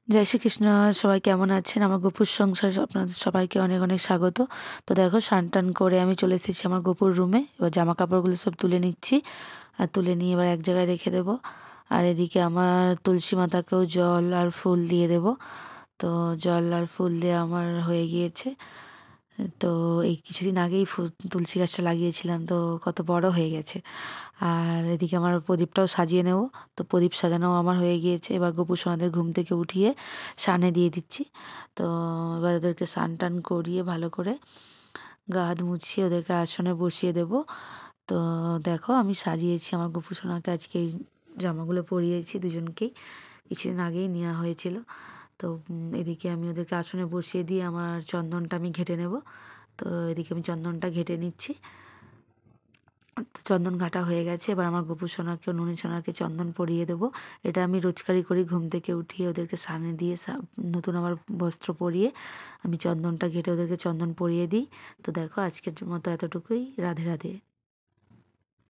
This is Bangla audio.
জয় শ্রীকৃষ্ণ। সবাই কেমন আছেন? আমার গপুর সংসারে আপনাদের সবাইকে অনেক অনেক স্বাগত। তো দেখো, স্নান টান করে আমি চলে এসেছি আমার গপুর রুমে। এবার জামা কাপড়গুলো সব তুলে নিচ্ছি, আর তুলে নিয়ে এবার এক জায়গায় রেখে দেবো। আর এদিকে আমার তুলসী মাতাকেও জল আর ফুল দিয়ে দেব। তো জল আর ফুল দিয়ে আমার হয়ে গিয়েছে। তো এই কিছুদিন আগেই তুলসী গাছটা লাগিয়েছিলাম, তো কত বড় হয়ে গেছে। আর এদিকে আমার প্রদীপটাও সাজিয়ে নেব। তো প্রদীপ সাজানো আমার হয়ে গিয়েছে। এবার গোপু সোনাদের ঘুম থেকে উঠিয়ে সানে দিয়ে দিচ্ছি। তো এবার ওদেরকে স্নান টান করিয়ে ভালো করে গা হাত মুছিয়ে ওদেরকে আসনে বসিয়ে দেব। তো দেখো, আমি সাজিয়েছি আমার গোপু সোনাকে। আজকে এই জামাগুলো পরিয়েছি দুজনকেই, কিছুদিন আগেই নেওয়া হয়েছিল। তো এদিকে আমি ওদেরকে আসনে বসিয়ে দিয়ে আমার চন্দনটা আমি ঘেঁটে নেব। তো এদিকে আমি চন্দনটা ঘেঁটে নিচ্ছি। তো চন্দন ঘাটা হয়ে গেছে। এবার আমার গোপু সোনাকে, নুনি সোনাকে চন্দন পরিয়ে দেবো। এটা আমি রোজকারই করি। ঘুম থেকে উঠিয়ে ওদেরকে স্নানে দিয়ে নতুন আমার বস্ত্র পরিয়ে আমি চন্দনটা ঘেঁটে ওদেরকে চন্দন পরিয়ে দিই। তো দেখো, আজকের মতো এতটুকুই। রাধে রাধে।